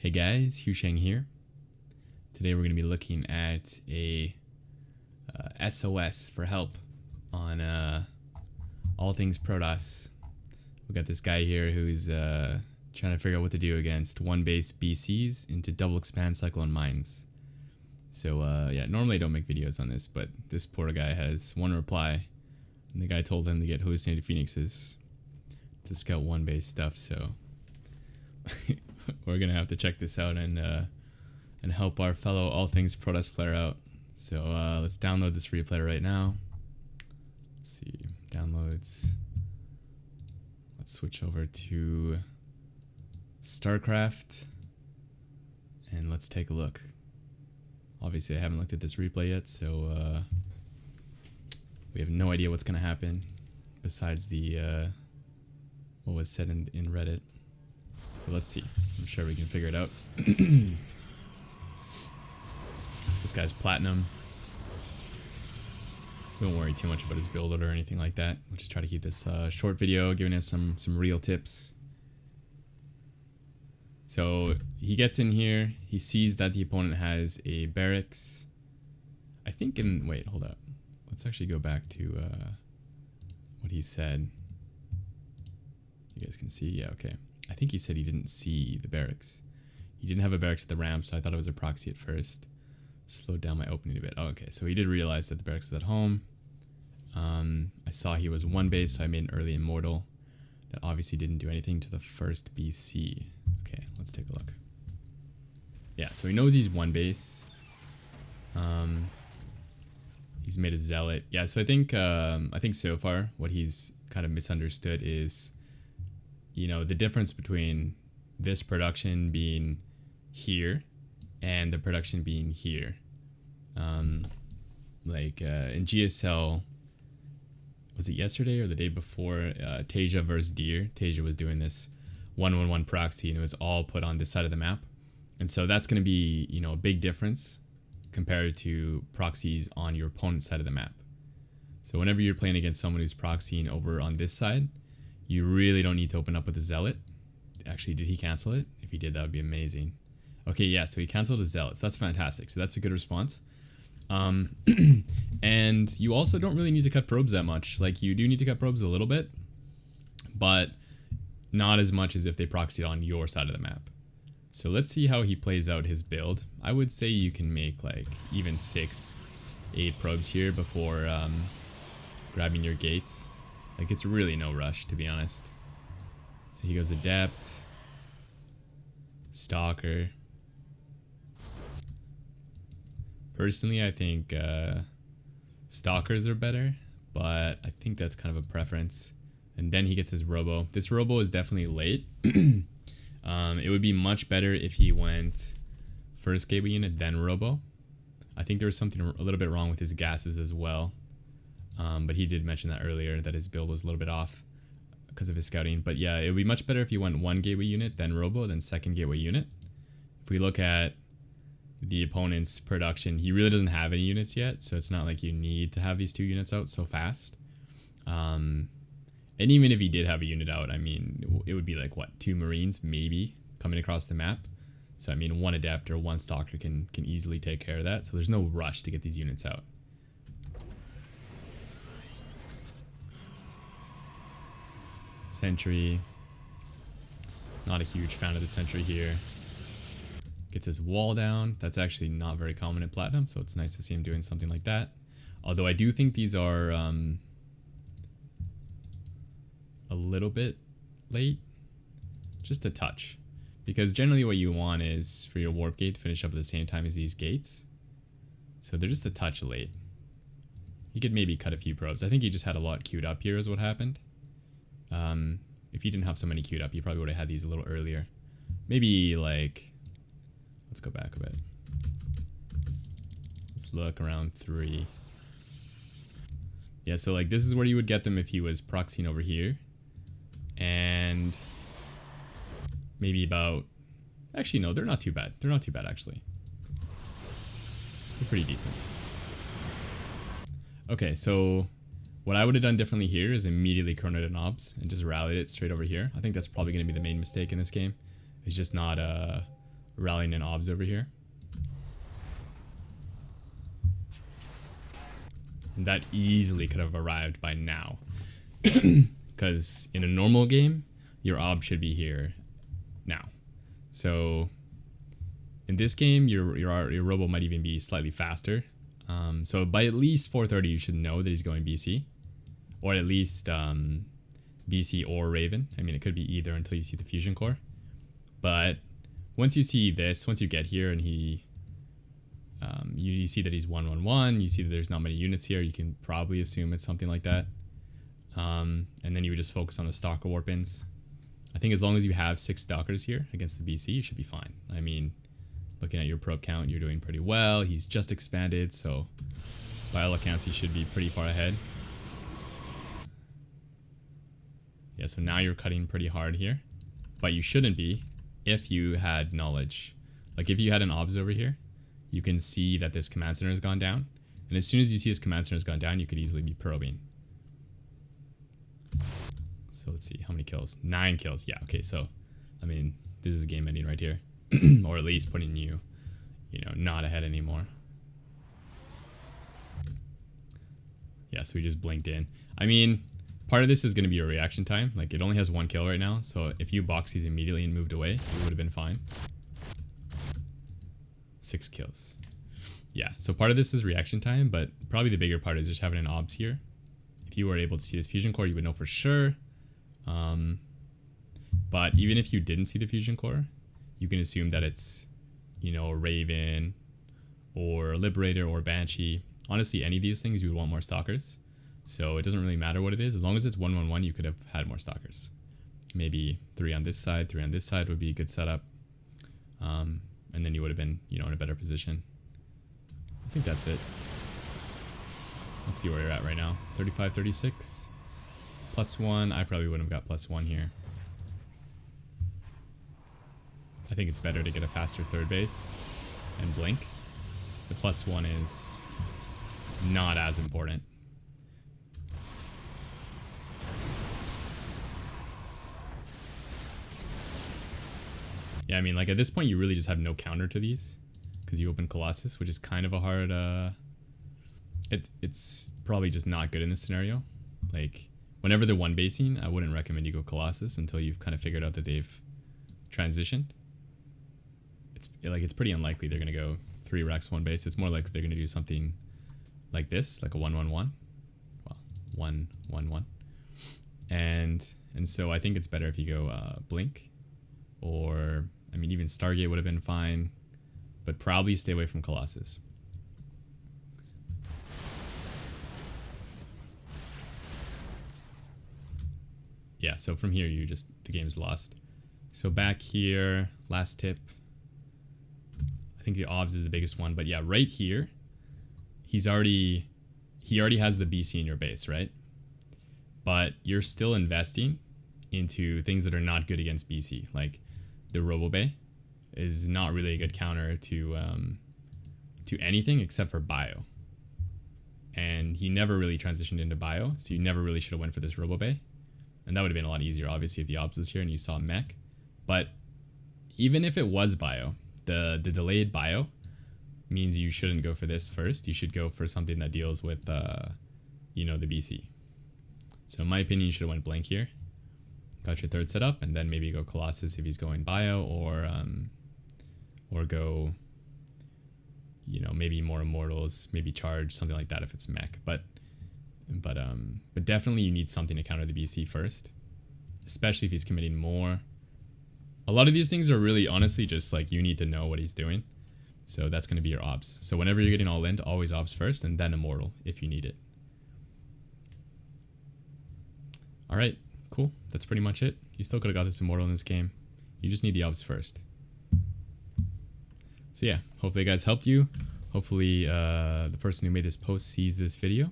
Hey guys, Hugh Sheng here. Today we're going to be looking at a SOS for help on all things Protoss. We got this guy here who's trying to figure out what to do against one base BCs into double expand cyclone mines. So yeah, normally I don't make videos on this, but this poor guy has one reply, and the guy told him to get hallucinated phoenixes to scout one base stuff. So we're gonna have to check this out and help our fellow all things Protoss player out. So let's download this replay right now. Let's see, downloads. Let's switch over to StarCraft and let's take a look. Obviously I haven't looked at this replay yet, so we have no idea what's gonna happen besides the what was said in Reddit. But let's see. I'm sure we can figure it out. So this guy's platinum. We won't worry too much about his build order or anything like that. We'll just try to keep this short video, giving us some real tips. So he gets in here. He sees that the opponent has a barracks. I think in... Wait, hold up. Let's actually go back to what he said. You guys can see? Yeah, okay. I think he said he didn't see the barracks. He didn't have a barracks at the ramp, so I thought it was a proxy at first. Slowed down my opening a bit. Oh, okay, so he did realize that the barracks was at home. I saw he was one base, so I made an early immortal. That obviously didn't do anything to the first BC. Okay, let's take a look. Yeah, so he knows he's one base. He's made a zealot. Yeah, so I think so far what he's kind of misunderstood is, you know, the difference between this production being here and the production being here. In GSL, was it yesterday or the day before, Tasia versus Deer? Tasia was doing this 1-1-1 proxy and it was all put on this side of the map. And so that's going to be, you know, a big difference compared to proxies on your opponent's side of the map. So whenever you're playing against someone who's proxying over on this side, you really don't need to open up with a zealot. Actually, did he cancel it? If he did, that would be amazing. Okay, yeah, so he canceled his zealot, so that's fantastic. So that's a good response. And you also don't really need to cut probes that much. Like, you do need to cut probes a little bit, but not as much as if they proxied on your side of the map. So let's see how he plays out his build. I would say you can make like even 6-8 probes here before grabbing your gates. Like, it's really no rush, to be honest. So he goes Adept, Stalker. Personally, I think Stalkers are better, but I think that's kind of a preference. And then he gets his Robo. This Robo is definitely late. It would be much better if he went first gateway unit, then Robo. I think there was something a little bit wrong with his gases as well. But he did mention that earlier, that his build was a little bit off because of his scouting. But yeah, it would be much better if he went one gateway unit, then Robo, then second gateway unit. If we look at the opponent's production, he really doesn't have any units yet, so it's not like you need to have these 2 units out so fast. And even if he did have a unit out, I mean, it would be like, what, 2 Marines maybe coming across the map. So I mean, 1 Adept or 1 Stalker can easily take care of that, so there's no rush to get these units out. Sentry, not a huge fan of the Sentry here. Gets his wall down. That's actually not very common in Platinum, so it's nice to see him doing something like that. Although I do think these are a little bit late, just a touch, because generally what you want is for your warp gate to finish up at the same time as these gates, so they're just a touch late. You could maybe cut a few probes. I think he just had a lot queued up here is what happened. If he didn't have so many queued up, he probably would have had these a little earlier. Maybe like, let's go back a bit. Let's look around 3. Yeah, so like this is where you would get them if he was proxying over here. And maybe about, actually no, they're not too bad. They're not too bad actually. They're pretty decent. Okay, so what I would have done differently here is immediately chronoed knobs and just rallied it straight over here. I think that's probably going to be the main mistake in this game. It's just not rallying in obs over here. And that easily could have arrived by now. Because in a normal game, your ob should be here now. So in this game, your robo might even be slightly faster. So by at least 4:30, you should know that he's going BC. Or at least BC or Raven. I mean, it could be either until you see the Fusion Core. But once you see this, once you get here and he... you see that he's 1-1-1, you see that there's not many units here, you can probably assume it's something like that. And then you would just focus on the Stalker Warpins. I think as long as you have 6 Stalkers here against the BC, you should be fine. I mean, looking at your probe count, you're doing pretty well. He's just expanded, so by all accounts, he should be pretty far ahead. Yeah, so now you're cutting pretty hard here. But you shouldn't be if you had knowledge. Like if you had an obs over here, you can see that this command center has gone down. And as soon as you see this command center has gone down, you could easily be probing. So let's see, how many kills? 9 kills. Yeah, okay, so, I mean, this is game ending right here. Or at least putting you, not ahead anymore. Yeah, so we just blinked in. I mean, part of this is going to be your reaction time. Like, it only has 1 kill right now, so if you box these immediately and moved away, it would have been fine. 6 kills. Yeah, so part of this is reaction time, but probably the bigger part is just having an obs here. If you were able to see this Fusion Core, you would know for sure. But even if you didn't see the Fusion Core, you can assume that it's, a Raven or a Liberator or Banshee. Honestly, any of these things, you would want more Stalkers. So it doesn't really matter what it is. As long as it's 1-1-1, you could have had more Stalkers. Maybe 3 on this side, 3 on this side would be a good setup. And then you would have been, in a better position. I think that's it. Let's see where you're at right now. 35, 36. +1. I probably wouldn't have got +1 here. I think it's better to get a faster third base and blink. The +1 is not as important. Yeah, I mean, like at this point, you really just have no counter to these because you open Colossus, which is kind of a hard. It's probably just not good in this scenario. Like, whenever they're one basing, I wouldn't recommend you go Colossus until you've kind of figured out that they've transitioned. It's pretty unlikely they're gonna go 3 racks 1 base. It's more like they're gonna do something like this, like a 1-1-1. Well, 1-1-1. And so I think it's better if you go Blink, or I mean even Stargate would have been fine, but probably stay away from Colossus. Yeah, so from here the game's lost. So back here, last tip. I think the obs is the biggest one, but yeah, right here, he already has the BC in your base, right? But you're still investing into things that are not good against BC. Like the Robobay is not really a good counter to anything except for Bio. And he never really transitioned into Bio, so you never really should have went for this Robobay. And that would have been a lot easier, obviously, if the obs was here and you saw mech. But even if it was Bio, the delayed Bio means you shouldn't go for this first. You should go for something that deals with, the BC. So in my opinion, you should have went Blank here. Got your third setup, and then maybe go Colossus if he's going Bio, or go, maybe more Immortals, maybe Charge, something like that if it's mech. But definitely you need something to counter the BC first, especially if he's committing more. A lot of these things are really honestly just like you need to know what he's doing. So that's going to be your obs. So whenever you're getting all in, always obs first and then Immortal if you need it. All right, cool. That's pretty much it. You still could have got this Immortal in this game. You just need the obs first. So yeah, hopefully you guys helped you. Hopefully the person who made this post sees this video.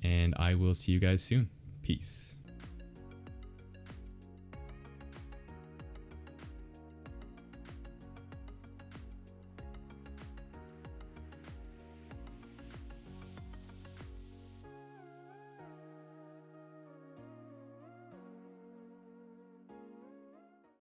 And I will see you guys soon. Peace.